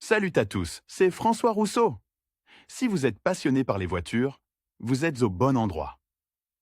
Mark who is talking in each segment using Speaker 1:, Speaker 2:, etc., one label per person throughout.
Speaker 1: Salut à tous, c'est François Rousseau. Si vous êtes passionné par les voitures, vous êtes au bon endroit.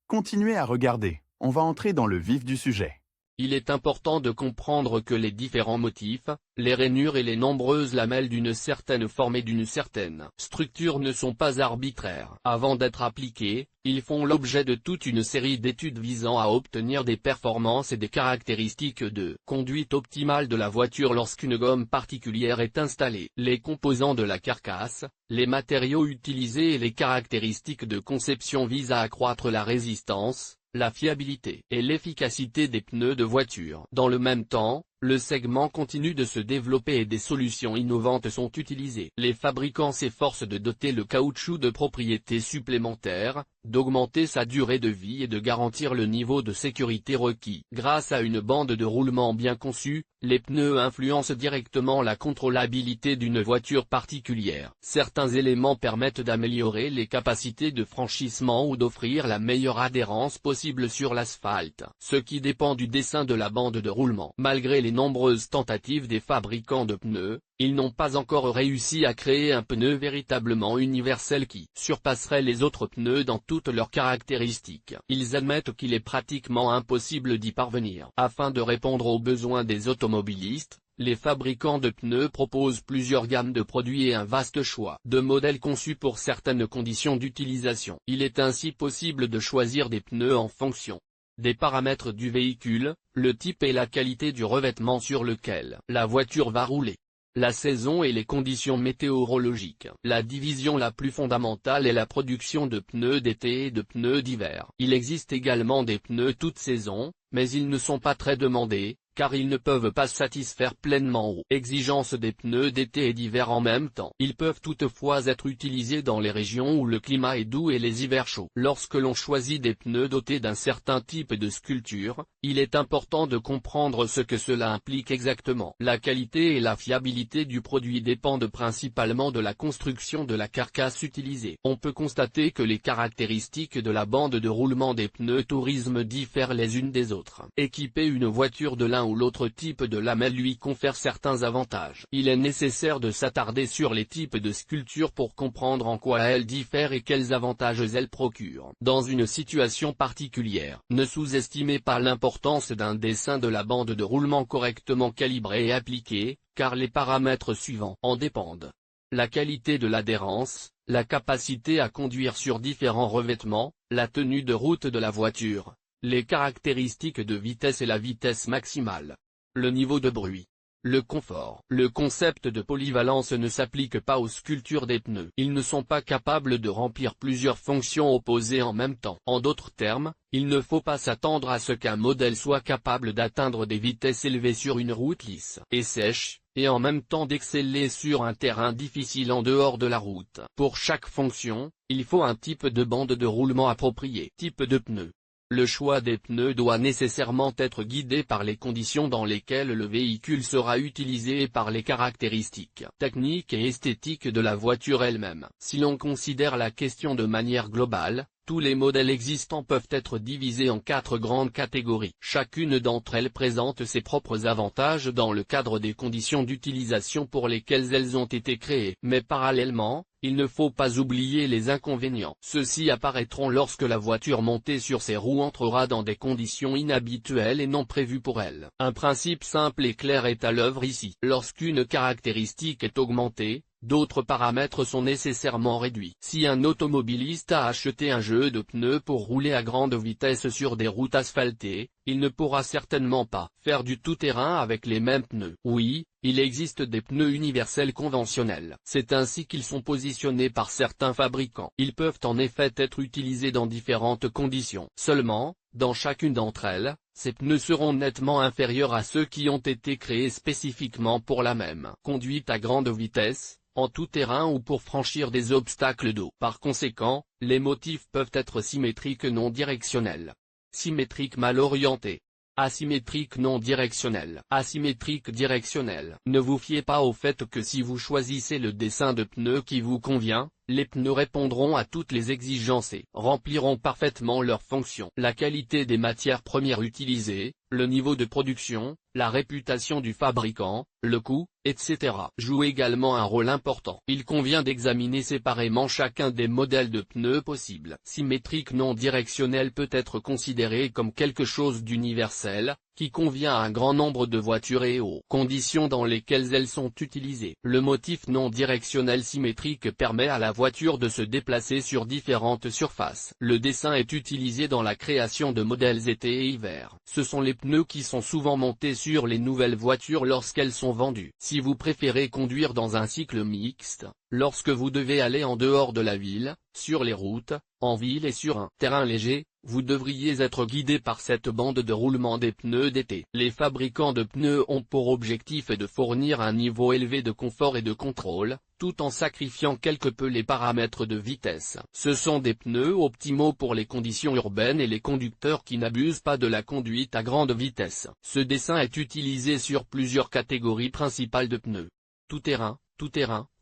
Speaker 1: Continuez à regarder, on va entrer dans le vif du sujet.
Speaker 2: Il est important de comprendre que les différents motifs, les rainures et les nombreuses lamelles d'une certaine forme et d'une certaine structure ne sont pas arbitraires. Avant d'être appliqués, ils font l'objet de toute une série d'études visant à obtenir des performances et des caractéristiques de conduite optimale de la voiture lorsqu'une gomme particulière est installée. Les composants de la carcasse, les matériaux utilisés et les caractéristiques de conception visent à accroître la résistance, la fiabilité et l'efficacité des pneus de voiture. Dans le même temps, le segment continue de se développer et des solutions innovantes sont utilisées. Les fabricants s'efforcent de doter le caoutchouc de propriétés supplémentaires, d'augmenter sa durée de vie et de garantir le niveau de sécurité requis. Grâce à une bande de roulement bien conçue, les pneus influencent directement la contrôlabilité d'une voiture particulière. Certains éléments permettent d'améliorer les capacités de franchissement ou d'offrir la meilleure adhérence possible sur l'asphalte, ce qui dépend du dessin de la bande de roulement. Malgré les nombreuses tentatives des fabricants de pneus, ils n'ont pas encore réussi à créer un pneu véritablement universel qui surpasserait les autres pneus dans toutes leurs caractéristiques. Ils admettent qu'il est pratiquement impossible d'y parvenir. Afin de répondre aux besoins des automobilistes, les fabricants de pneus proposent plusieurs gammes de produits et un vaste choix de modèles conçus pour certaines conditions d'utilisation. Il est ainsi possible de choisir des pneus en fonction des paramètres du véhicule, le type et la qualité du revêtement sur lequel la voiture va rouler, la saison et les conditions météorologiques. La division la plus fondamentale est la production de pneus d'été et de pneus d'hiver. Il existe également des pneus toute saison, mais ils ne sont pas très demandés, car ils ne peuvent pas satisfaire pleinement aux exigences des pneus d'été et d'hiver en même temps. Ils peuvent toutefois être utilisés dans les régions où le climat est doux et les hivers chauds. Lorsque l'on choisit des pneus dotés d'un certain type de sculpture, il est important de comprendre ce que cela implique exactement. La qualité et la fiabilité du produit dépendent principalement de la construction de la carcasse utilisée. On peut constater que les caractéristiques de la bande de roulement des pneus tourisme diffèrent les unes des autres. Équiper une voiture de l'un ou l'autre type de lamelle lui confère certains avantages. Il est nécessaire de s'attarder sur les types de sculptures pour comprendre en quoi elles diffèrent et quels avantages elles procurent. Dans une situation particulière, ne sous-estimez pas l'importance d'un dessin de la bande de roulement correctement calibré et appliqué, car les paramètres suivants en dépendent. La qualité de l'adhérence, la capacité à conduire sur différents revêtements, la tenue de route de la voiture, les caractéristiques de vitesse et la vitesse maximale, le niveau de bruit, le confort. Le concept de polyvalence ne s'applique pas aux sculptures des pneus. Ils ne sont pas capables de remplir plusieurs fonctions opposées en même temps. En d'autres termes, il ne faut pas s'attendre à ce qu'un modèle soit capable d'atteindre des vitesses élevées sur une route lisse et sèche, et en même temps d'exceller sur un terrain difficile en dehors de la route. Pour chaque fonction, il faut un type de bande de roulement approprié. Type de pneu. Le choix des pneus doit nécessairement être guidé par les conditions dans lesquelles le véhicule sera utilisé et par les caractéristiques techniques et esthétiques de la voiture elle-même. Si l'on considère la question de manière globale, tous les modèles existants peuvent être divisés en 4 grandes catégories. Chacune d'entre elles présente ses propres avantages dans le cadre des conditions d'utilisation pour lesquelles elles ont été créées. Mais parallèlement, il ne faut pas oublier les inconvénients. Ceux-ci apparaîtront lorsque la voiture montée sur ses roues entrera dans des conditions inhabituelles et non prévues pour elle. Un principe simple et clair est à l'œuvre ici. Lorsqu'une caractéristique est augmentée, d'autres paramètres sont nécessairement réduits. Si un automobiliste a acheté un jeu de pneus pour rouler à grande vitesse sur des routes asphaltées, il ne pourra certainement pas faire du tout-terrain avec les mêmes pneus. Oui, il existe des pneus universels conventionnels. C'est ainsi qu'ils sont positionnés par certains fabricants. Ils peuvent en effet être utilisés dans différentes conditions. Seulement, dans chacune d'entre elles, ces pneus seront nettement inférieurs à ceux qui ont été créés spécifiquement pour la même conduite à grande vitesse, en tout terrain ou pour franchir des obstacles d'eau. Par conséquent, les motifs peuvent être symétriques non directionnels, symétriques mal orientés, asymétrique non directionnel, asymétrique directionnel. Ne vous fiez pas au fait que si vous choisissez le dessin de pneu qui vous convient, les pneus répondront à toutes les exigences et rempliront parfaitement leurs fonctions. La qualité des matières premières utilisées, le niveau de production, la réputation du fabricant, le coût, etc. jouent également un rôle important. Il convient d'examiner séparément chacun des modèles de pneus possibles. Symétrique non directionnel peut être considéré comme quelque chose d'universel, qui convient à un grand nombre de voitures et aux conditions dans lesquelles elles sont utilisées. Le motif non directionnel symétrique permet à la voiture de se déplacer sur différentes surfaces. Le dessin est utilisé dans la création de modèles été et hiver. Ce sont les pneus qui sont souvent montés sur les nouvelles voitures lorsqu'elles sont vendues. Si vous préférez conduire dans un cycle mixte, lorsque vous devez aller en dehors de la ville, sur les routes, en ville et sur un terrain léger, vous devriez être guidé par cette bande de roulement des pneus d'été. Les fabricants de pneus ont pour objectif de fournir un niveau élevé de confort et de contrôle, tout en sacrifiant quelque peu les paramètres de vitesse. Ce sont des pneus optimaux pour les conditions urbaines et les conducteurs qui n'abusent pas de la conduite à grande vitesse. Ce dessin est utilisé sur plusieurs catégories principales de pneus. Tout-terrain,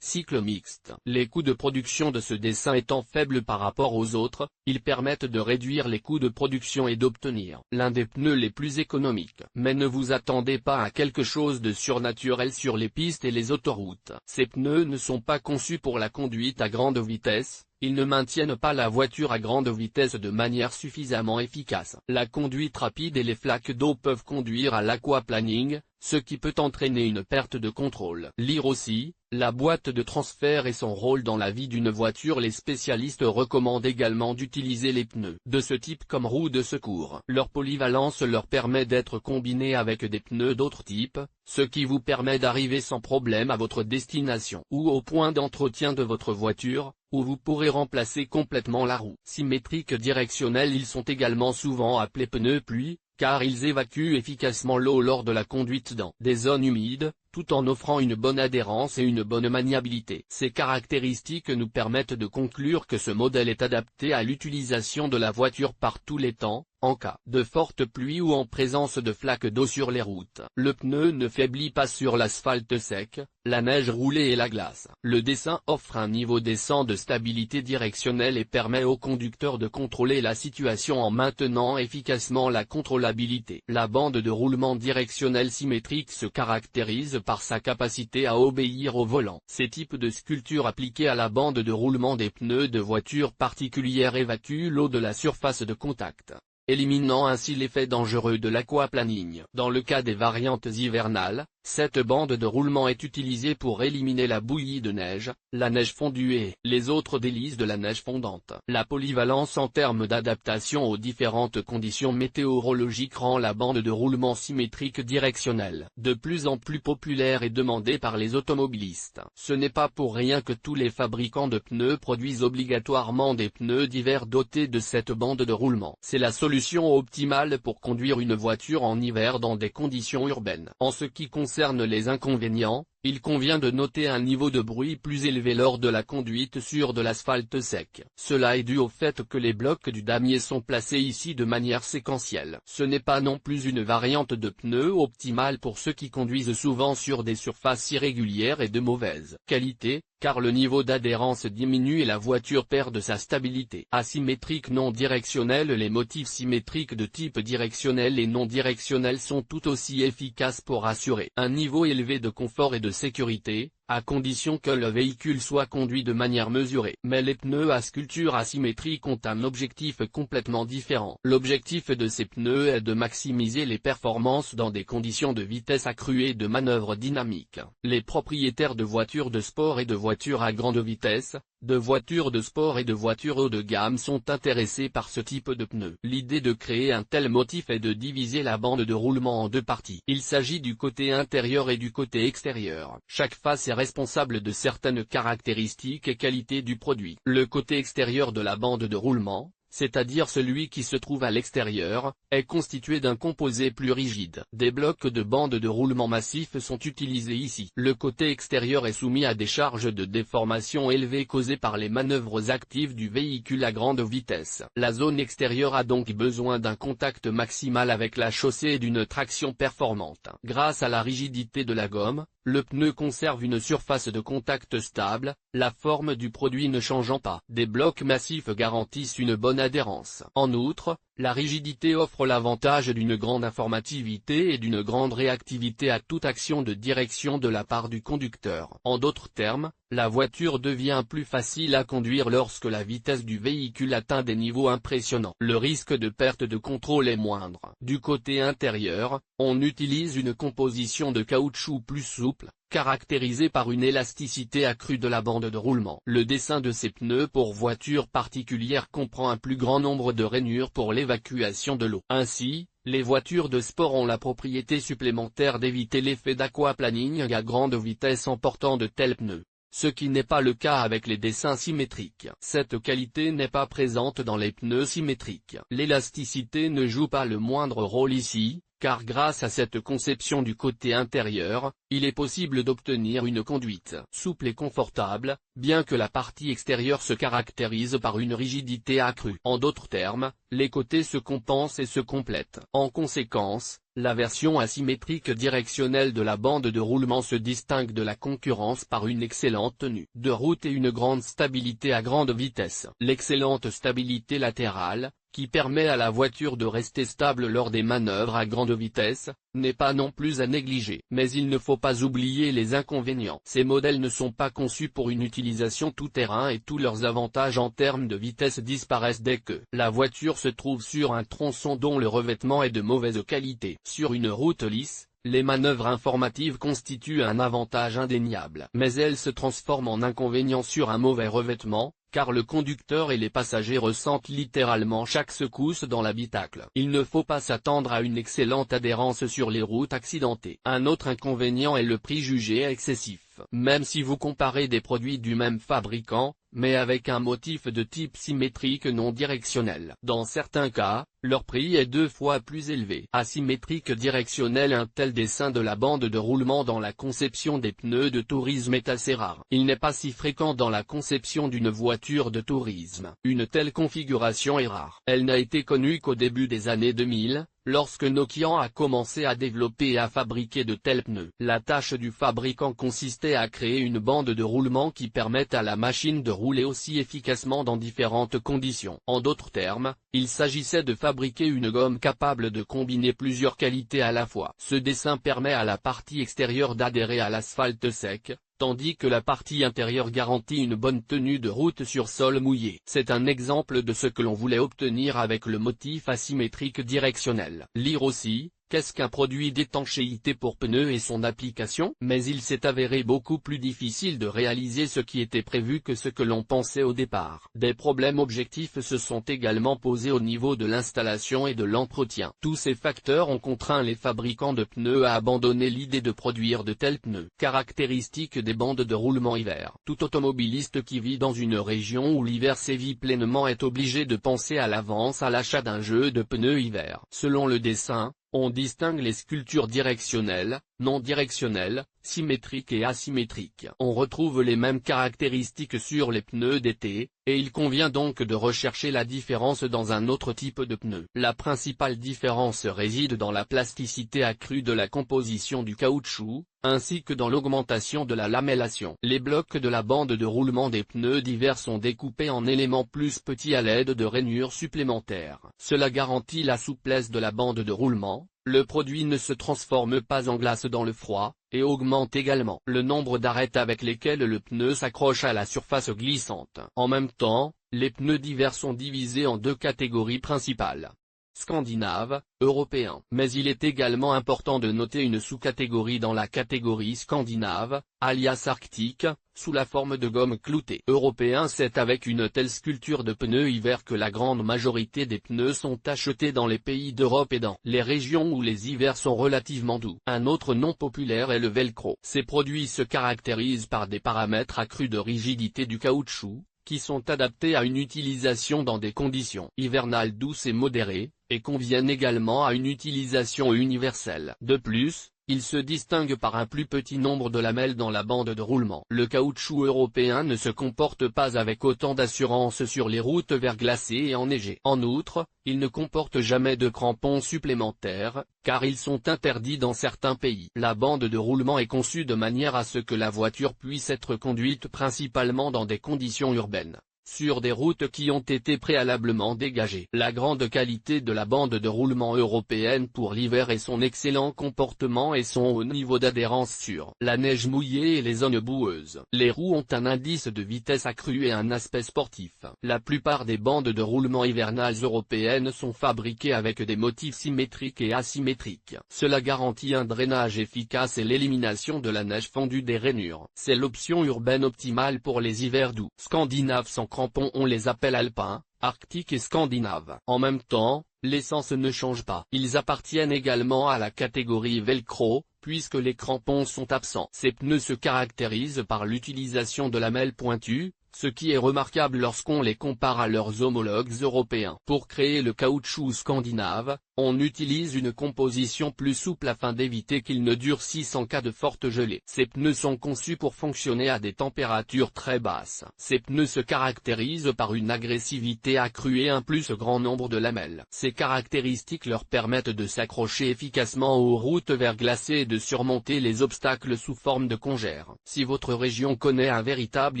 Speaker 2: cycle mixte. Les coûts de production de ce dessin étant faibles par rapport aux autres, ils permettent de réduire les coûts de production et d'obtenir l'un des pneus les plus économiques. Mais ne vous attendez pas à quelque chose de surnaturel sur les pistes et les autoroutes. Ces pneus ne sont pas conçus pour la conduite à grande vitesse. Ils ne maintiennent pas la voiture à grande vitesse de manière suffisamment efficace. La conduite rapide et les flaques d'eau peuvent conduire à l'aquaplaning, ce qui peut entraîner une perte de contrôle. Lire aussi, la boîte de transfert et son rôle dans la vie d'une voiture. Les spécialistes recommandent également d'utiliser les pneus de ce type comme roues de secours. Leur polyvalence leur permet d'être combinés avec des pneus d'autres types, ce qui vous permet d'arriver sans problème à votre destination ou au point d'entretien de votre voiture, où vous pourrez remplacer complètement la roue. Symétrique directionnelle. Ils sont également souvent appelés pneus pluie, car ils évacuent efficacement l'eau lors de la conduite dans des zones humides, tout en offrant une bonne adhérence et une bonne maniabilité. Ces caractéristiques nous permettent de conclure que ce modèle est adapté à l'utilisation de la voiture par tous les temps, en cas de forte pluie ou en présence de flaques d'eau sur les routes. Le pneu ne faiblit pas sur l'asphalte sec, la neige roulée et la glace. Le dessin offre un niveau décent de stabilité directionnelle et permet au conducteur de contrôler la situation en maintenant efficacement la contrôlabilité. La bande de roulement directionnelle symétrique se caractérise par sa capacité à obéir au volant. Ces types de sculptures appliquées à la bande de roulement des pneus de voitures particulières évacuent l'eau de la surface de contact, éliminant ainsi l'effet dangereux de l'aquaplaning. Dans le cas des variantes hivernales, cette bande de roulement est utilisée pour éliminer la bouillie de neige, la neige fondue et les autres délices de la neige fondante. La polyvalence en termes d'adaptation aux différentes conditions météorologiques rend la bande de roulement symétrique directionnelle de plus en plus populaire et demandée par les automobilistes. Ce n'est pas pour rien que tous les fabricants de pneus produisent obligatoirement des pneus d'hiver dotés de cette bande de roulement. C'est la solution optimale pour conduire une voiture en hiver dans des conditions urbaines. En ce qui concerne les inconvénients, il convient de noter un niveau de bruit plus élevé lors de la conduite sur de l'asphalte sec. Cela est dû au fait que les blocs du damier sont placés ici de manière séquentielle. Ce n'est pas non plus une variante de pneu optimale pour ceux qui conduisent souvent sur des surfaces irrégulières et de mauvaise qualité, car le niveau d'adhérence diminue et la voiture perd de sa stabilité. Asymétrique non directionnel. Les motifs symétriques de type directionnel et non directionnel sont tout aussi efficaces pour assurer un niveau élevé de confort et de sécurité, à condition que le véhicule soit conduit de manière mesurée. Mais les pneus à sculpture asymétrique ont un objectif complètement différent. L'objectif de ces pneus est de maximiser les performances dans des conditions de vitesse accrue et de manœuvre dynamique. Les propriétaires de voitures de sport et de voitures à grande vitesse, de voitures de sport et de voitures haut de gamme sont intéressés par ce type de pneus. L'idée de créer un tel motif est de diviser la bande de roulement en deux parties. Il s'agit du côté intérieur et du côté extérieur. Chaque face est responsable de certaines caractéristiques et qualités du produit. Le côté extérieur de la bande de roulement, c'est-à-dire celui qui se trouve à l'extérieur, est constitué d'un composé plus rigide. Des blocs de bandes de roulement massifs sont utilisés ici. Le côté extérieur est soumis à des charges de déformation élevées causées par les manœuvres actives du véhicule à grande vitesse. La zone extérieure a donc besoin d'un contact maximal avec la chaussée et d'une traction performante. Grâce à la rigidité de la gomme, le pneu conserve une surface de contact stable, la forme du produit ne changeant pas. Des blocs massifs garantissent une bonne adhérence. En outre, la rigidité offre l'avantage d'une grande informativité et d'une grande réactivité à toute action de direction de la part du conducteur. En d'autres termes, la voiture devient plus facile à conduire lorsque la vitesse du véhicule atteint des niveaux impressionnants. Le risque de perte de contrôle est moindre. Du côté intérieur, on utilise une composition de caoutchouc plus souple, caractérisée par une élasticité accrue de la bande de roulement. Le dessin de ces pneus pour voitures particulières comprend un plus grand nombre de rainures pour l'évacuation de l'eau. Ainsi, les voitures de sport ont la propriété supplémentaire d'éviter l'effet d'aquaplaning à grande vitesse en portant de tels pneus, ce qui n'est pas le cas avec les dessins symétriques. Cette qualité n'est pas présente dans les pneus symétriques. L'élasticité ne joue pas le moindre rôle ici, car grâce à cette conception du côté intérieur, il est possible d'obtenir une conduite souple et confortable, bien que la partie extérieure se caractérise par une rigidité accrue. En d'autres termes, les côtés se compensent et se complètent. En conséquence, la version asymétrique directionnelle de la bande de roulement se distingue de la concurrence par une excellente tenue de route et une grande stabilité à grande vitesse. L'excellente stabilité latérale, qui permet à la voiture de rester stable lors des manœuvres à grande vitesse, n'est pas non plus à négliger. Mais il ne faut pas oublier les inconvénients. Ces modèles ne sont pas conçus pour une utilisation tout-terrain et tous leurs avantages en termes de vitesse disparaissent dès que la voiture se trouve sur un tronçon dont le revêtement est de mauvaise qualité. Sur une route lisse, les manœuvres informatives constituent un avantage indéniable. Mais elles se transforment en inconvénient sur un mauvais revêtement, car le conducteur et les passagers ressentent littéralement chaque secousse dans l'habitacle. Il ne faut pas s'attendre à une excellente adhérence sur les routes accidentées. Un autre inconvénient est le prix jugé excessif. Même si vous comparez des produits du même fabricant, mais avec un motif de type symétrique non directionnel. Dans certains cas, leur prix est 2 fois plus élevé. Asymétrique directionnel. Un tel dessin de la bande de roulement dans la conception des pneus de tourisme est assez rare. Il n'est pas si fréquent dans la conception d'une voiture de tourisme. Une telle configuration est rare. Elle n'a été connue qu'au début des années 2000, lorsque Nokian a commencé à développer et à fabriquer de tels pneus. La tâche du fabricant consistait à créer une bande de roulement qui permette à la machine de rouler aussi efficacement dans différentes conditions. En d'autres termes, il s'agissait de fabriquer une gomme capable de combiner plusieurs qualités à la fois. Ce dessin permet à la partie extérieure d'adhérer à l'asphalte sec, tandis que la partie intérieure garantit une bonne tenue de route sur sol mouillé. C'est un exemple de ce que l'on voulait obtenir avec le motif asymétrique directionnel. Lire aussi, qu'est-ce qu'un produit d'étanchéité pour pneus et son application? Mais il s'est avéré beaucoup plus difficile de réaliser ce qui était prévu que ce que l'on pensait au départ. Des problèmes objectifs se sont également posés au niveau de l'installation et de l'entretien. Tous ces facteurs ont contraint les fabricants de pneus à abandonner l'idée de produire de tels pneus. Caractéristiques des bandes de roulement hiver. Tout automobiliste qui vit dans une région où l'hiver sévit pleinement est obligé de penser à l'avance à l'achat d'un jeu de pneus hiver. Selon le dessin, on distingue les sculptures directionnelles, non directionnelles, symétriques et asymétriques. On retrouve les mêmes caractéristiques sur les pneus d'été, et il convient donc de rechercher la différence dans un autre type de pneu. La principale différence réside dans la plasticité accrue de la composition du caoutchouc, ainsi que dans l'augmentation de la lamellation. Les blocs de la bande de roulement des pneus d'hiver sont découpés en éléments plus petits à l'aide de rainures supplémentaires. Cela garantit la souplesse de la bande de roulement. Le produit ne se transforme pas en glace dans le froid, et augmente également le nombre d'arêtes avec lesquelles le pneu s'accroche à la surface glissante. En même temps, les pneus d'hiver sont divisés en 2 catégories principales: scandinave, européen. Mais il est également important de noter une sous-catégorie dans la catégorie scandinave, alias arctique, sous la forme de gomme cloutée. Européen, c'est avec une telle sculpture de pneus hiver que la grande majorité des pneus sont achetés dans les pays d'Europe et dans les régions où les hivers sont relativement doux. Un autre nom populaire est le velcro. Ces produits se caractérisent par des paramètres accrus de rigidité du caoutchouc, qui sont adaptés à une utilisation dans des conditions hivernales douces et modérées, et conviennent également à une utilisation universelle. De plus, il se distingue par un plus petit nombre de lamelles dans la bande de roulement. Le caoutchouc européen ne se comporte pas avec autant d'assurance sur les routes verglacées et enneigées. En outre, il ne comporte jamais de crampons supplémentaires, car ils sont interdits dans certains pays. La bande de roulement est conçue de manière à ce que la voiture puisse être conduite principalement dans des conditions urbaines, sur des routes qui ont été préalablement dégagées. La grande qualité de la bande de roulement européenne pour l'hiver est son excellent comportement et son haut niveau d'adhérence sur la neige mouillée et les zones boueuses. Les roues ont un indice de vitesse accru et un aspect sportif. La plupart des bandes de roulement hivernales européennes sont fabriquées avec des motifs symétriques et asymétriques. Cela garantit un drainage efficace et l'élimination de la neige fondue des rainures. C'est l'option urbaine optimale pour les hivers doux. Scandinaves sans crampons, on les appelle alpins, arctiques et scandinaves. En même temps, l'essence ne change pas. Ils appartiennent également à la catégorie velcro, puisque les crampons sont absents. Ces pneus se caractérisent par l'utilisation de lamelles pointues, ce qui est remarquable lorsqu'on les compare à leurs homologues européens. Pour créer le caoutchouc scandinave, on utilise une composition plus souple afin d'éviter qu'il ne durcisse en cas de forte gelée. Ces pneus sont conçus pour fonctionner à des températures très basses. Ces pneus se caractérisent par une agressivité accrue et un plus grand nombre de lamelles. Ces caractéristiques leur permettent de s'accrocher efficacement aux routes verglacées et de surmonter les obstacles sous forme de congères. Si votre région connaît un véritable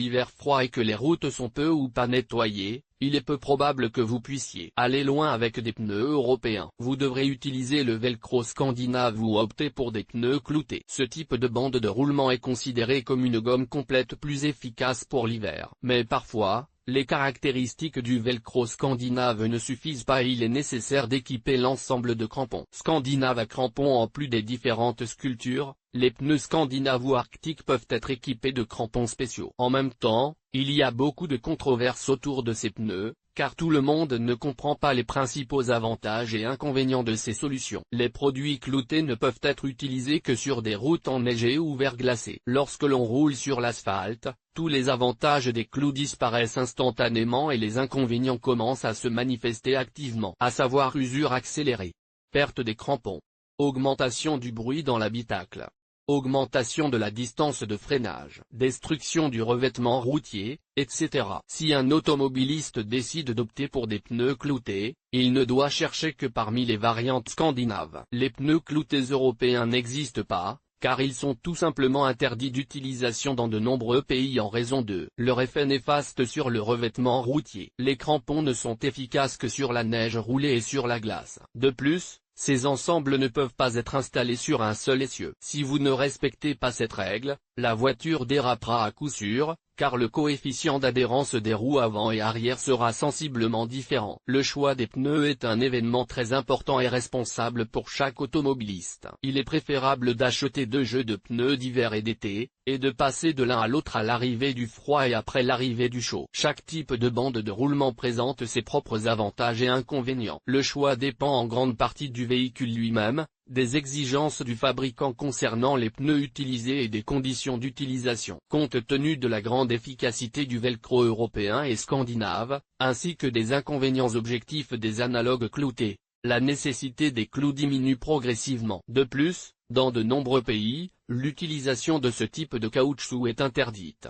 Speaker 2: hiver froid et que les routes sont peu ou pas nettoyées, il est peu probable que vous puissiez aller loin avec des pneus européens. Vous devrez utiliser le velcro scandinave ou opter pour des pneus cloutés. Ce type de bande de roulement est considéré comme une gomme complète plus efficace pour l'hiver. Mais parfois, les caractéristiques du velcro scandinave ne suffisent pas et il est nécessaire d'équiper l'ensemble de crampons scandinaves à crampons en plus des différentes sculptures. Les pneus scandinaves ou arctiques peuvent être équipés de crampons spéciaux. En même temps, il y a beaucoup de controverses autour de ces pneus, car tout le monde ne comprend pas les principaux avantages et inconvénients de ces solutions. Les produits cloutés ne peuvent être utilisés que sur des routes enneigées ou verglacées. Lorsque l'on roule sur l'asphalte, tous les avantages des clous disparaissent instantanément et les inconvénients commencent à se manifester activement, à savoir usure accélérée, perte des crampons, augmentation du bruit dans l'habitacle, augmentation de la distance de freinage, destruction du revêtement routier, etc. Si un automobiliste décide d'opter pour des pneus cloutés, il ne doit chercher que parmi les variantes scandinaves. Les pneus cloutés européens n'existent pas, car ils sont tout simplement interdits d'utilisation dans de nombreux pays en raison de leur effet néfaste sur le revêtement routier. Les crampons ne sont efficaces que sur la neige roulée et sur la glace. De plus, ces ensembles ne peuvent pas être installés sur un seul essieu. Si vous ne respectez pas cette règle, la voiture dérapera à coup sûr, car le coefficient d'adhérence des roues avant et arrière sera sensiblement différent. Le choix des pneus est un événement très important et responsable pour chaque automobiliste. Il est préférable d'acheter deux jeux de pneus d'hiver et d'été, et de passer de l'un à l'autre à l'arrivée du froid et après l'arrivée du chaud. Chaque type de bande de roulement présente ses propres avantages et inconvénients. Le choix dépend en grande partie du véhicule lui-même, des exigences du fabricant concernant les pneus utilisés et des conditions d'utilisation. Compte tenu de la grande efficacité du velcro européen et scandinave, ainsi que des inconvénients objectifs des analogues cloutés, la nécessité des clous diminue progressivement. De plus, dans de nombreux pays, l'utilisation de ce type de caoutchouc est interdite.